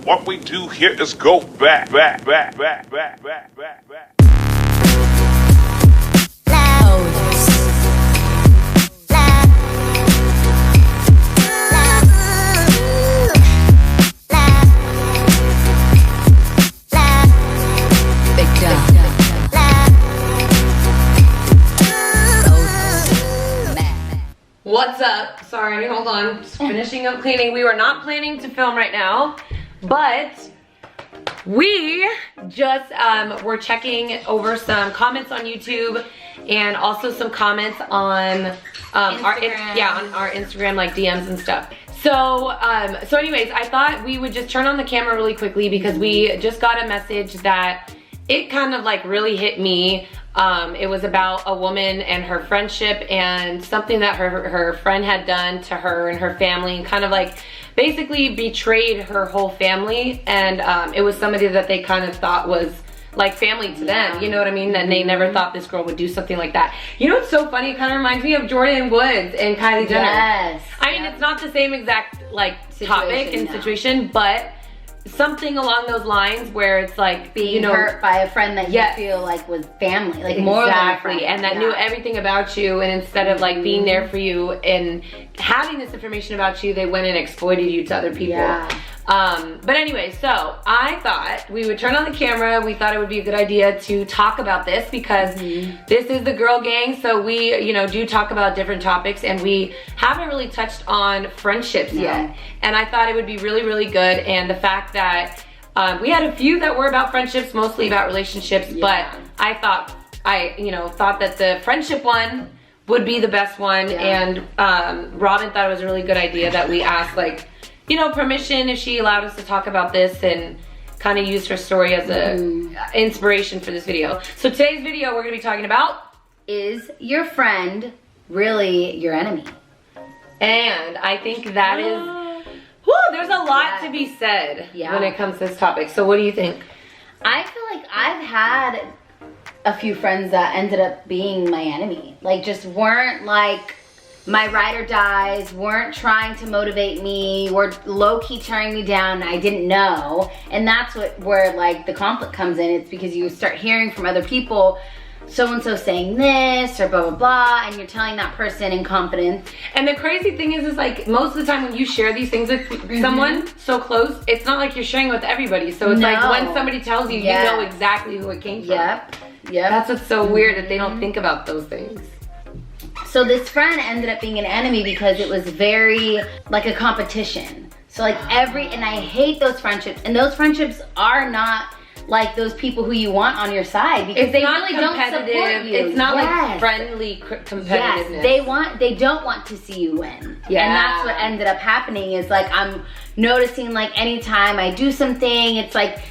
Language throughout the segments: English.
What we do here is go back. What's up? Sorry, hold on. Just finishing up cleaning. We were not planning to film right now, but we just were checking over some comments on YouTube and also some comments on our Instagram, like DMs and stuff. So anyways, I thought we would just turn on the camera really quickly because we just got a message that it kind of like really hit me. It was about a woman and her friendship and something that her friend had done to her and her family, and kind of like basically betrayed her whole family. And it was somebody that they kind of thought was like family to them, you know what I mean? And they never thought this girl would do something like that. You know what's so funny? It kind of reminds me of Jordan Woods and Kylie Jenner. Yes. I mean, it's not the same exact like topic and situation, but something along those lines where it's like being hurt by a friend that you feel like was family, like more than a friend. And that knew everything about you, and instead of like being there for you and having this information about you, they went and exploited you to other people. But anyway, so I thought we would turn on the camera. We thought it would be a good idea to talk about this because this is the girl gang, so we, you know, do talk about different topics, and we haven't really touched on friendships yet. And I thought it would be really, really good. And the fact that we had a few that were about friendships, mostly about relationships, but I thought that the friendship one would be the best one. And Robin thought it was a really good idea that we asked, like, you know, permission if she allowed us to talk about this, and kind of use her story as a inspiration for this video. So today's video we're gonna be talking about, is your friend really your enemy? And I think that is, there's a lot to be said when it comes to this topic. So what do you think? I feel like I've had a few friends that ended up being my enemy. Like, just weren't like my ride or dies, weren't trying to motivate me, were low-key tearing me down, and I didn't know. And that's where like the conflict comes in. It's because you start hearing from other people, so-and-so saying this or blah, blah, blah, and you're telling that person in confidence. And the crazy thing is like most of the time when you share these things with someone so close, it's not like you're sharing with everybody. So it's like when somebody tells you, you know exactly who it came from. Yep. That's what's so weird, that they don't think about those things. So this friend ended up being an enemy because it was very like a competition. So like and I hate those friendships, and those friendships are not like those people who you want on your side, because they really don't support you. It's not like friendly competitiveness. Yes, they don't want to see you win. And that's what ended up happening, is like I'm noticing like anytime I do something, it's like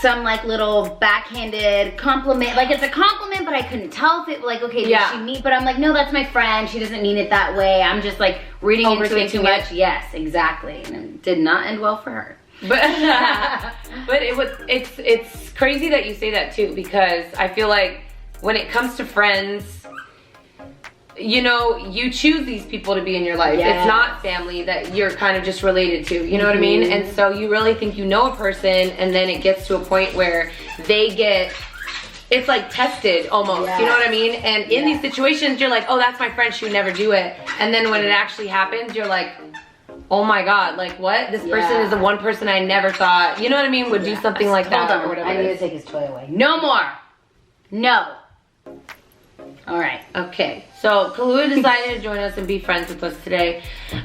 some like little backhanded compliment. Like it's a compliment, but I couldn't tell if it like, okay, did she mean? But I'm like, no, that's my friend. She doesn't mean it that way. I'm just like reading into it too much. Yes, exactly. And it did not end well for her. But it's crazy that you say that too, because I feel like when it comes to friends, you know, you choose these people to be in your life. It's not family that you're kind of just related to, you know what I mean? And so you really think you know a person, and then it gets to a point where it's like tested almost, you know what I mean? And in these situations, you're like, oh, that's my friend, she would never do it. And then when it actually happens, you're like, oh my God, like what? This person is the one person I never thought, you know what I mean, would do something like that or whatever. I need to take his toy away. No more. No. All right. Okay. So Kahlua decided to join us and be friends with us today.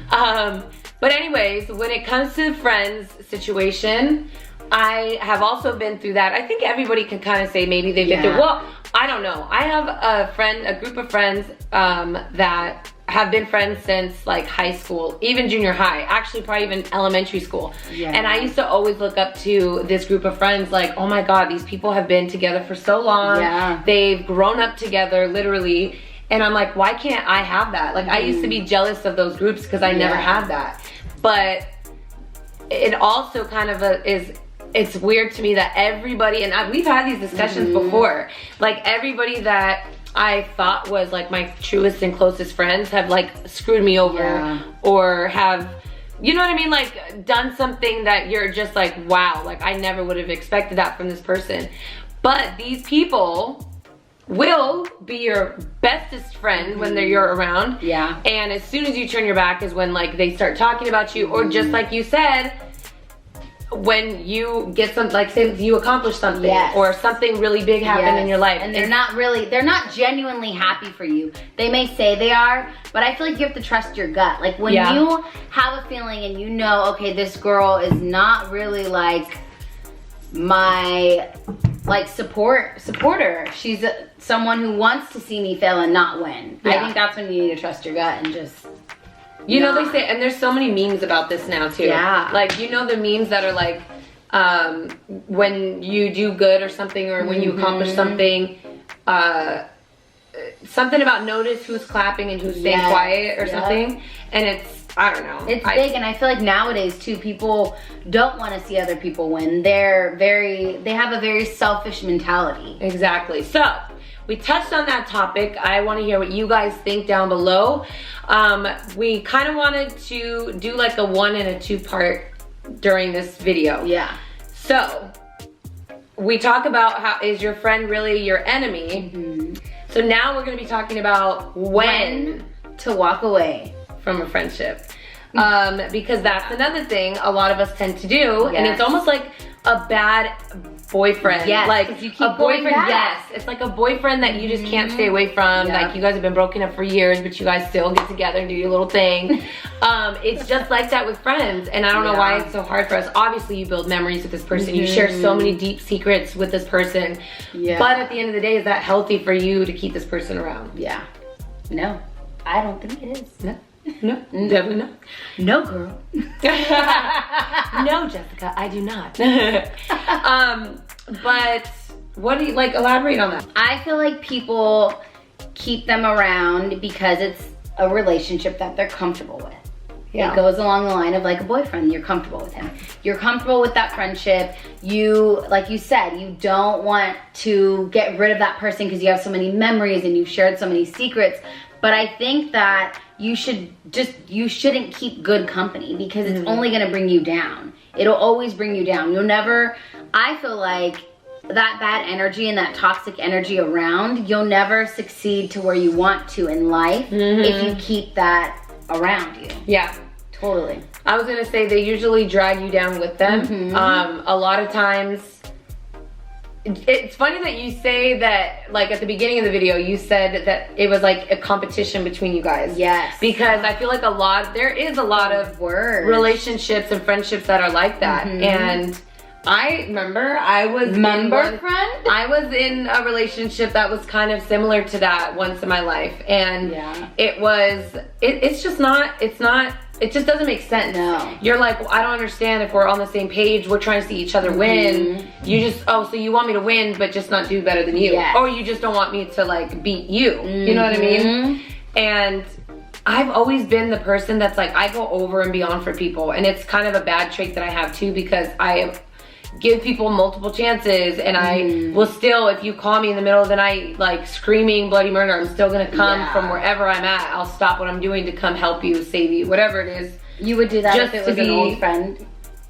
But anyways, when it comes to the friends situation, I have also been through that. I think everybody can kind of say maybe they've been through. Well, I don't know. I have a group of friends that have been friends since like high school, even junior high, actually probably even elementary school. And I used to always look up to this group of friends like, oh my God, these people have been together for so long. They've grown up together, literally. And I'm like, why can't I have that? Like I used to be jealous of those groups because I never had that. But it also kind of it's weird to me that everybody, and we've had these discussions before, like everybody that I thought was like my truest and closest friends have like screwed me over or have you know what I mean? Like done something that you're just like, wow, like I never would have expected that from this person. But these people will be your bestest friend when you're around. Yeah. And as soon as you turn your back is when like they start talking about you, or just like you said, when you get some, like say you accomplish something, yes. or something really big happened in your life. And they're not genuinely happy for you. They may say they are, but I feel like you have to trust your gut. Like when you have a feeling and you know, okay, this girl is not really like my like supporter. She's someone who wants to see me fail and not win. I think that's when you need to trust your gut and just, you know, they say, and there's so many memes about this now too. Yeah. Like, you know, the memes that are like, when you do good or something, or when you accomplish something, something about notice who's clapping and who's staying quiet or something. And it's, I don't know. It's big, and I feel like nowadays too, people don't want to see other people win. They have a very selfish mentality. Exactly. So, we touched on that topic. I want to hear what you guys think down below. We kind of wanted to do like a 1 and a 2 part during this video. Yeah. So, we talk about how is your friend really your enemy? So now we're going to be talking about when to walk away from a friendship. Because that's another thing a lot of us tend to do. And it's almost like a bad boyfriend. Yes, like you keep a boyfriend. going back. Yes, it's like a boyfriend that you just can't stay away from. Like you guys have been broken up for years, but you guys still get together and do your little thing. It's just like that with friends, and I don't know why it's so hard for us. Obviously, you build memories with this person. You share so many deep secrets with this person. But at the end of the day, is that healthy for you to keep this person around? Yeah. No, I don't think it is. No. No, definitely not. No, girl. No, Jessica, I do not. But what do you, like, elaborate on that? I feel like people keep them around because it's a relationship that they're comfortable with. It goes along the line of like a boyfriend. You're comfortable with him. You're comfortable with that friendship. You, like you said, you don't want to get rid of that person because you have so many memories and you've shared so many secrets. But I think that you shouldn't keep good company because it's only gonna bring you down. It'll always bring you down. You'll never, I feel like that bad energy and that toxic energy around, you'll never succeed to where you want to in life if you keep that around you. Yeah. Totally. I was gonna say they usually drag you down with them. A lot of times, it's funny that you say that, like at the beginning of the video, you said that it was like a competition between you guys. Yes. Because I feel like there is a lot of relationships and friendships that are like that. And I remember I was in a relationship that was kind of similar to that once in my life. And it just doesn't make sense. No. You're like, well, I don't understand if we're on the same page. We're trying to see each other win. You just, so you want me to win, but just not do better than you. Yes. Or you just don't want me to like beat you. You know what I mean? And I've always been the person that's like, I go over and beyond for people. And it's kind of a bad trait that I have too, because I give people multiple chances, and I will still, if you call me in the middle of the night like screaming bloody murder, I'm still gonna come from wherever I'm at. I'll stop what I'm doing to come help you, save you, whatever it is. You would do that just if it was an old friend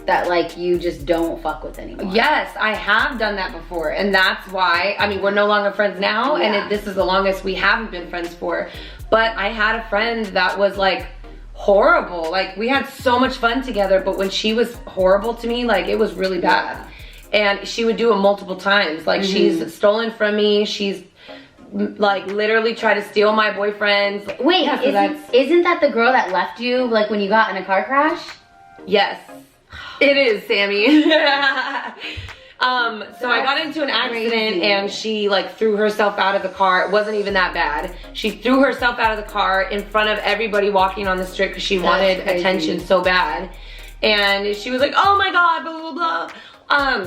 that like you just don't fuck with anymore. Yes, I have done that before, and that's why, I mean, we're no longer friends now, and this is the longest we haven't been friends for. But I had a friend that was like horrible. Like, we had so much fun together, but when she was horrible to me, like, it was really bad. And she would do it multiple times. Like, she's stolen from me. She's like literally tried to steal my boyfriend's. Wait, isn't that the girl that left you like when you got in a car crash? Yes, it is, Sammy. So I got into an accident and she like threw herself out of the car. It wasn't even that bad. She threw herself out of the car in front of everybody walking on the street because she wanted attention so bad. And she was like, oh my God, blah, blah, blah.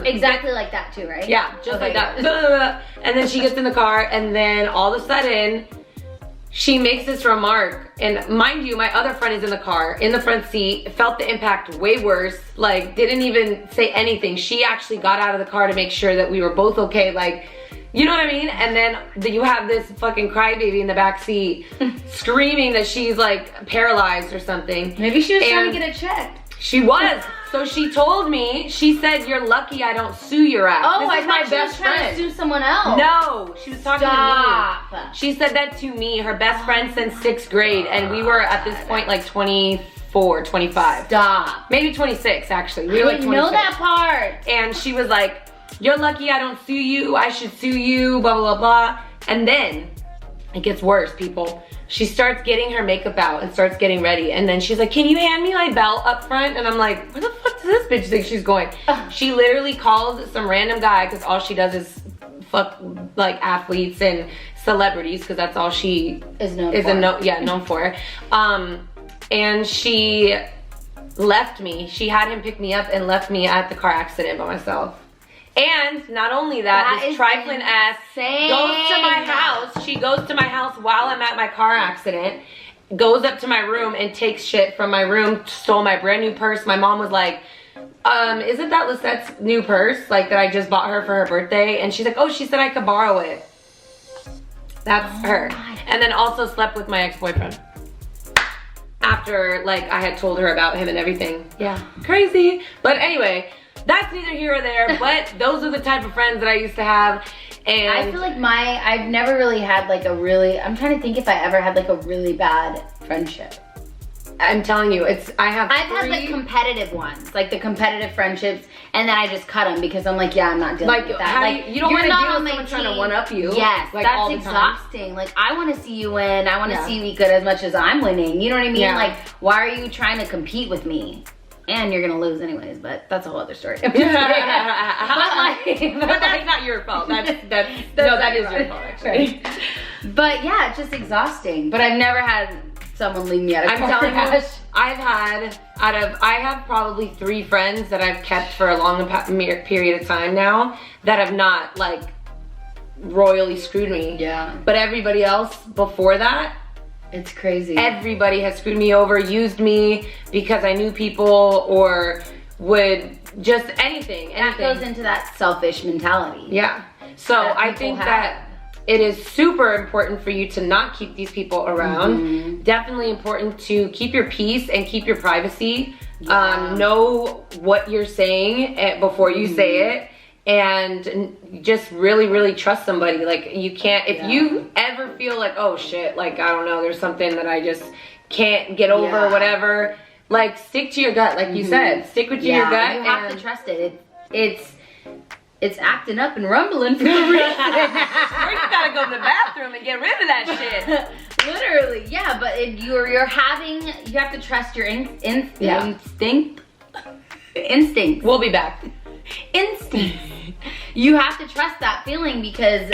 Exactly like that too, right? Yeah, just like that. Blah, blah, blah. And then she gets in the car, and then all of a sudden, she makes this remark, and mind you, my other friend is in the car, in the front seat, felt the impact way worse, like didn't even say anything. She actually got out of the car to make sure that we were both okay, like You know what I mean? And then you have this fucking crybaby in the back seat screaming that she's like paralyzed or something. Maybe she was trying to get it checked. She was. So she told me, she said, "You're lucky I don't sue your ass." Oh, this I is my thought she best was trying friend. to sue someone else. No, she was talking Stop. to me. She said that to me, her best friend since 6th grade, and we were at this point like 24, 25. Stop. Maybe 26 actually. We I were like didn't 26. know that part. And she was like, "You're lucky I don't sue you. I should sue you, blah, blah, blah, blah." And then it gets worse, people. She starts getting her makeup out and starts getting ready. And then she's like, "Can you hand me my belt up front?" And I'm like, "Where the fuck does this bitch think she's going?" She literally calls some random guy, because all she does is fuck like athletes and celebrities, because that's all she is known for. And she left me. She had him pick me up and left me at the car accident by myself. And not only that, this trifling ass goes to my house. She goes to my house while I'm at my car accident, goes up to my room and takes shit from my room, stole my brand new purse. My mom was like, "Isn't that Lissette's new purse, like that I just bought her for her birthday?" And she's like, "Oh, she said I could borrow it." That's her. And then also slept with my ex-boyfriend. After like I had told her about him and everything. Yeah, crazy. But anyway, that's neither here or there, but those are the type of friends that I used to have. And I feel like I've never really had like a really, I'm trying to think if I ever had like a really bad friendship. I'm telling you, I've had like competitive ones, like the competitive friendships, and then I just cut them because I'm like, yeah, I'm not dealing with that. You don't want to deal with someone trying to one up you. Yes, like, that's exhausting. Like, I want to see you win. I want to see you be good as much as I'm winning. You know what I mean? Yeah. Like, why are you trying to compete with me? And you're gonna lose anyways, but that's a whole other story. but that's not your fault. That is your fault actually. But yeah, it's just exhausting. But I've never had someone leave me out of I'm telling you, I have probably 3 friends that I've kept for a long period of time now that have not like royally screwed me. Yeah. But everybody else before that, it's crazy. Everybody has screwed me over, used me because I knew people, or would just anything. That goes into that selfish mentality. Yeah. So I think that it is super important for you to not keep these people around. Mm-hmm. Definitely important to keep your peace and keep your privacy. Yeah. Know what you're saying before you say it. And just really, really trust somebody. Like, you can't, if you ever feel like, oh shit, like, I don't know, there's something that I just can't get over or whatever, like, stick to your gut, like you said. Stick with your gut. You have to trust it. It's acting up and rumbling for a reason. Or you gotta go to the bathroom and get rid of that shit. Literally, yeah, but you have to trust your instinct. We'll be back. Instinct. You have to trust that feeling because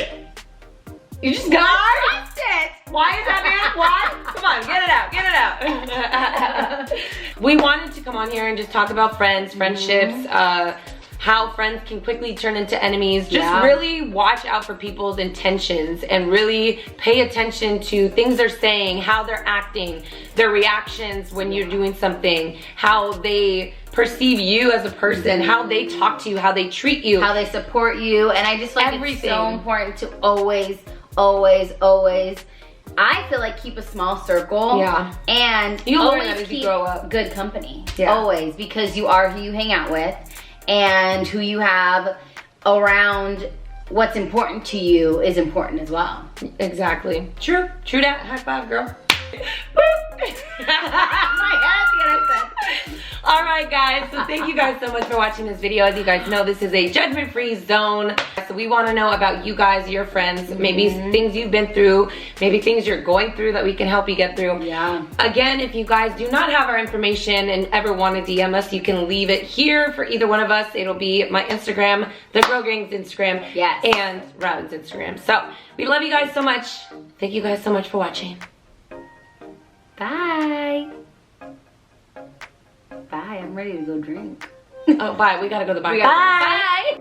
you just gotta trust it. Why is that, man? Why? Come on, get it out. We wanted to come on here and just talk about friendships, how friends can quickly turn into enemies. Just really watch out for people's intentions and really pay attention to things they're saying, how they're acting, their reactions when you're doing something, how they perceive you as a person, how they talk to you, how they treat you, how they support you. And I just like it's so important to always, I feel like keep a small circle. Yeah. And you'll learn always that as you grow up. Good company. Yeah. Always, because you are who you hang out with and who you have around. What's important to you is important as well. Exactly. True that. High five, girl. My head's gonna set. All right, guys, so thank you guys so much for watching this video. As you guys know, this is a judgment-free zone. So we want to know about you guys, your friends, maybe things you've been through, maybe things you're going through that we can help you get through. Yeah. Again, if you guys do not have our information and ever want to DM us, you can leave it here for either one of us. It'll be my Instagram, the Girl Gang's Instagram, and Robin's Instagram. So we love you guys so much. Thank you guys so much for watching. Bye. Bye, I'm ready to go drink. Oh, bye. We gotta go to the bar. Bye.